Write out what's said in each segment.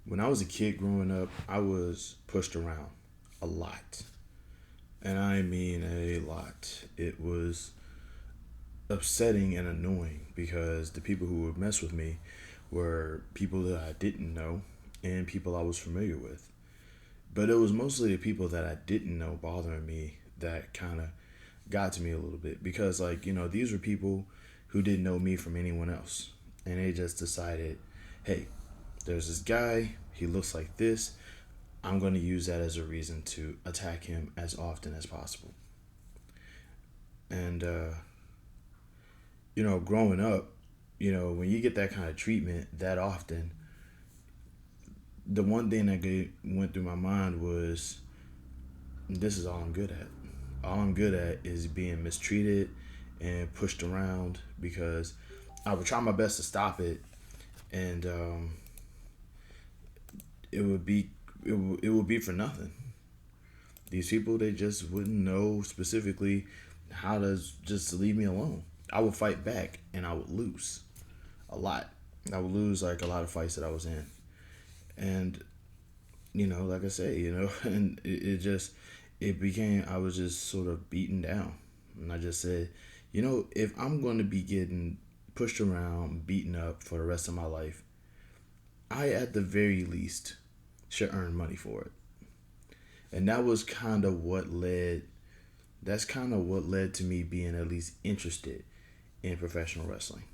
When I was a kid growing up, I was pushed around a lot. And I mean a lot. It was upsetting and annoying because the people who would mess with me were people that I didn't know and people I was familiar with. But it was mostly the people that I didn't know bothering me that kind of got to me a little bit because, like, these were people who didn't know me from anyone else. And they just decided, hey, there's this guy, he looks like this. I'm going to use that as a reason to attack him as often as possible. And, growing up, when you get that kind of treatment that often, the one thing that went through my mind was this is all I'm good at. All I'm good at is being mistreated and pushed around because I would try my best to stop it, and it would be it would be for nothing. These people, they just wouldn't know specifically how to just leave me alone. I would fight back and I would lose a lot. I would lose like a lot of fights that I was in, and like I say, and it just it became I was just sort of beaten down, and I just said, if I'm going to be getting pushed around, beaten up for the rest of my life, I at the very least should earn money for it. And that's kind of what led to me being at least interested in professional wrestling.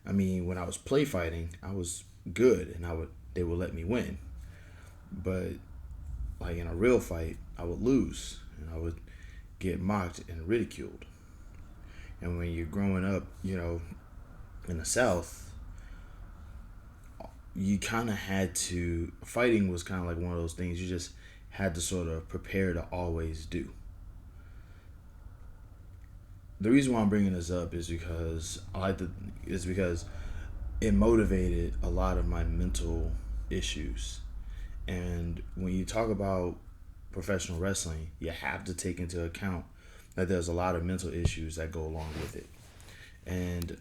I mean, when I was play fighting, I was good and they would let me win. But like in a real fight, I would lose and I would get mocked and ridiculed. And when you're growing up, in the South, you kind of had to fighting was kind of like one of those things you just had to sort of prepare to always do. The reason why I'm bringing this up is because it motivated a lot of my mental issues. And when you talk about professional wrestling, you have to take into account that there's a lot of mental issues that go along with it. And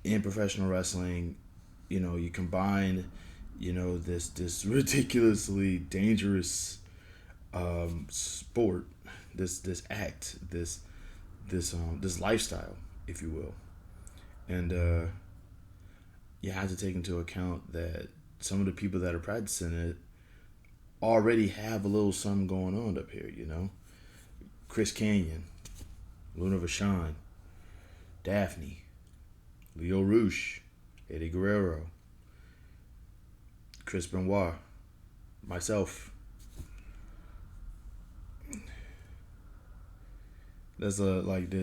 in professional wrestling, you combine, this ridiculously dangerous sport, this act, this lifestyle, if you will, and you have to take into account that some of the people that are practicing it already have a little something going on up here. Chris Canyon, Luna Vachon, Daphne, Leo Rush, Eddie Guerrero, Chris Benoit, myself. There's a like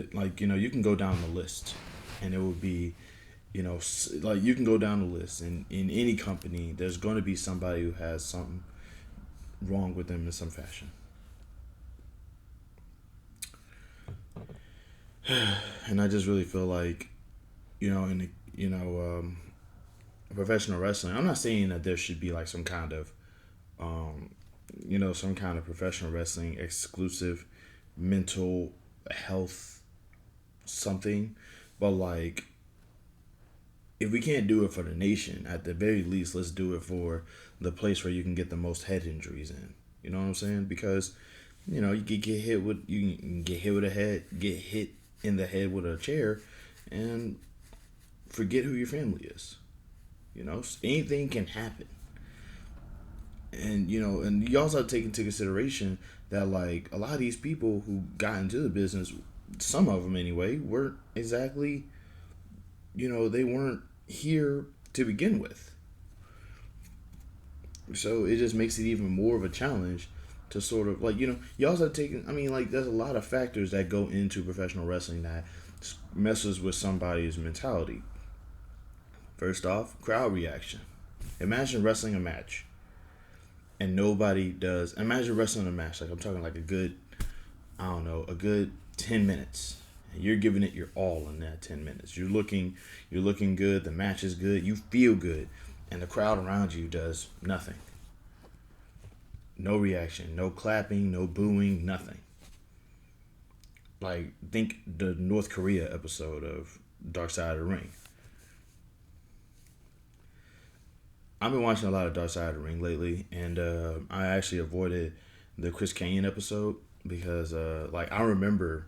you can go down the list, and it would be like you can go down the list, and in any company, there's going to be somebody who has something wrong with them in some fashion. And I just really feel like in the, professional wrestling. I'm not saying that there should be like um, some kind of professional wrestling exclusive mental health something, but like if we can't do it for the nation, at the very least, let's do it for the place where you can get the most head injuries in. You know what I'm saying? Because you can get hit with a head, get hit in the head with a chair, and forget who your family is. Anything can happen, and you also have to take into consideration that like a lot of these people who got into the business, some of them anyway, weren't exactly, they weren't here to begin with. So it just makes it even more of a challenge to sort of like you also take. I mean, like there's a lot of factors that go into professional wrestling that messes with somebody's mentality. First off, crowd reaction. Imagine wrestling a match and nobody does. Imagine wrestling a match like I'm talking like a good, I don't know, a good 10 minutes. And you're giving it your all in that 10 minutes. You're looking good. The match is good. You feel good, and the crowd around you does nothing. No reaction, no clapping, no booing, nothing. Like think the North Korea episode of Dark Side of the Ring. I've been watching a lot of Dark Side of the Ring lately, and I actually avoided the Chris Canyon episode because, like, I remember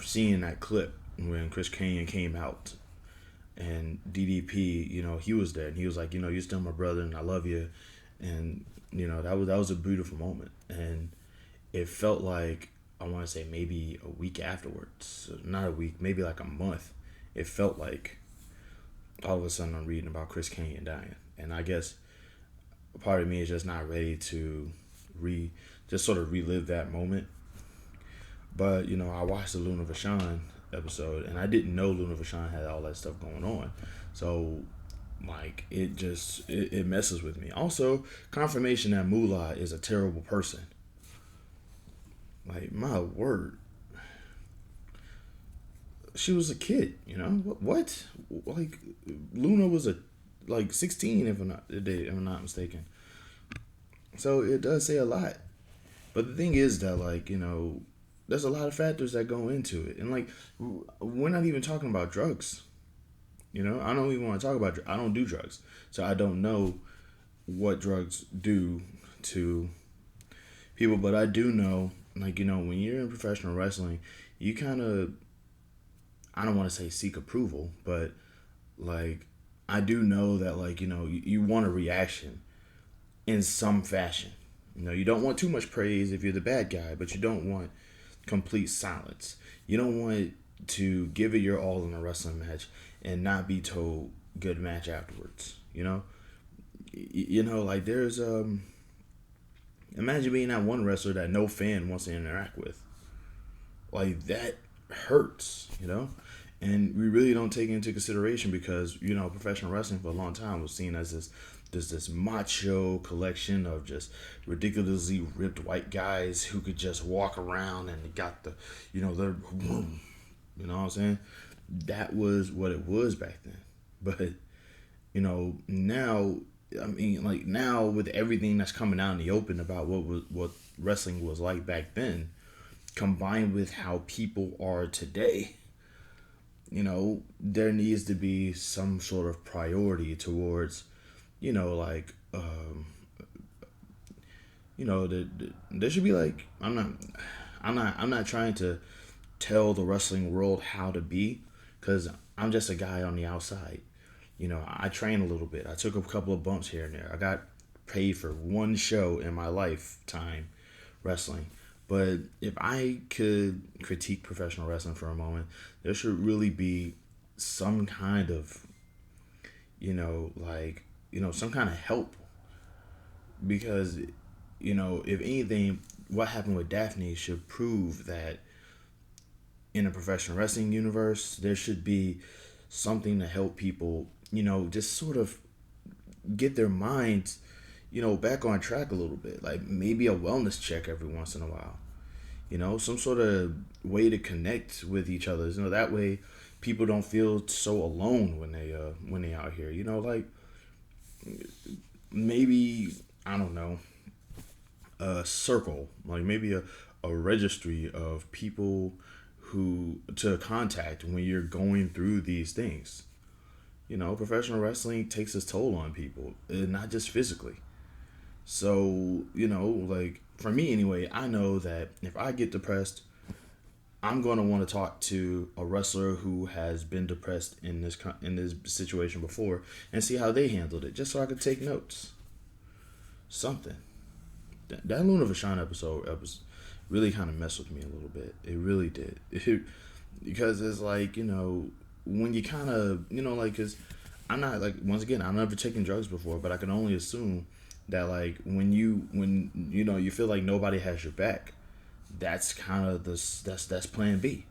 seeing that clip when Chris Canyon came out and DDP, he was there and he was like, you're still my brother and I love you, and that was a beautiful moment, and it felt like I want to say maybe a week afterwards, not a week, maybe like a month. It felt like all of a sudden I'm reading about Chris Canyon dying, and I guess part of me is just not ready to re just sort of relive that moment. But I watched the Luna Vachon episode, and I didn't know Luna Vachon had all that stuff going on. So, like, it messes with me. Also, confirmation that Moolah is a terrible person. Like, my word, she was a kid. What? Like, Luna was like 16 if I'm not mistaken. So it does say a lot. But the thing is that, like, there's a lot of factors that go into it, and like we're not even talking about drugs. I don't even want to talk about. I don't do drugs, so I don't know what drugs do to people. But I do know, like, when you're in professional wrestling, you kind of, I don't want to say seek approval, but like I do know that, like, you want a reaction in some fashion. You don't want too much praise if you're the bad guy, but you don't want complete silence. You don't want to give it your all in a wrestling match and not be told good match afterwards. Like there's imagine being that one wrestler that no fan wants to interact with. Like that hurts. And we really don't take it into consideration because professional wrestling for a long time was seen as this macho collection of just ridiculously ripped white guys who could just walk around and got the their you know what I'm saying. That was what it was back then. But now, I mean, like, now with everything that's coming out in the open about what wrestling was like back then, combined with how people are today, there needs to be some sort of priority towards, like, there should be like, I'm not trying to tell the wrestling world how to be, because I'm just a guy on the outside. I train a little bit. I took a couple of bumps here and there. I got paid for one show in my lifetime wrestling. But if I could critique professional wrestling for a moment, there should really be some kind of, some kind of help. Because, if anything, what happened with Daphne should prove that in a professional wrestling universe, there should be something to help people, just sort of get their minds, back on track a little bit. Like maybe a wellness check every once in a while. Some sort of way to connect with each other. That way people don't feel so alone when they out here. Like maybe, I don't know, a circle, like maybe a registry of people who to contact when you're going through these things. Professional wrestling takes its toll on people, not just physically. So, like for me anyway, I know that if I get depressed, I'm going to want to talk to a wrestler who has been depressed in this situation before and see how they handled it, just so I could take notes. Something. That Luna Vachon episode really kind of messed with me a little bit. It really did. Because it's like, when you kind of, like, because I'm not, like, once again, I've never taken drugs before, but I can only assume that, like, when you feel like nobody has your back, that's kind of that's plan B.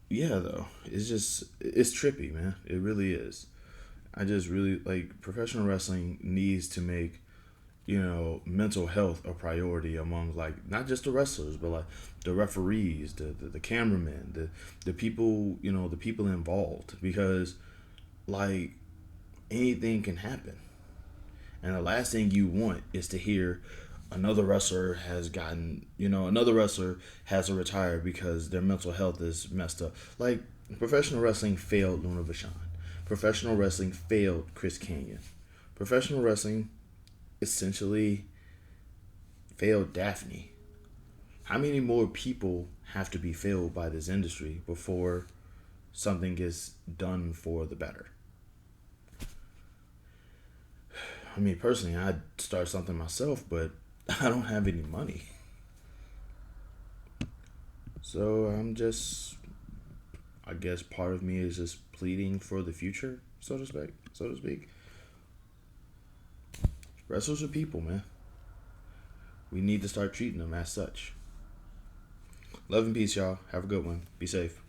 Yeah, though, it's trippy, man. It really is. I just really, like, professional wrestling needs to make mental health a priority among, like, not just the wrestlers, but like the referees, the cameramen, the people, the people involved, because, like, anything can happen, and the last thing you want is to hear Another wrestler has gotten, another wrestler has to retire because their mental health is messed up. Like, professional wrestling failed Luna Vachon. Professional wrestling failed Chris Canyon. Professional wrestling essentially failed Daphne. How many more people have to be failed by this industry before something gets done for the better? I mean, personally, I'd start something myself, but I don't have any money. So I guess part of me is just pleading for the future, so to speak. So to speak. Wrestlers are people, man. We need to start treating them as such. Love and peace, y'all. Have a good one. Be safe.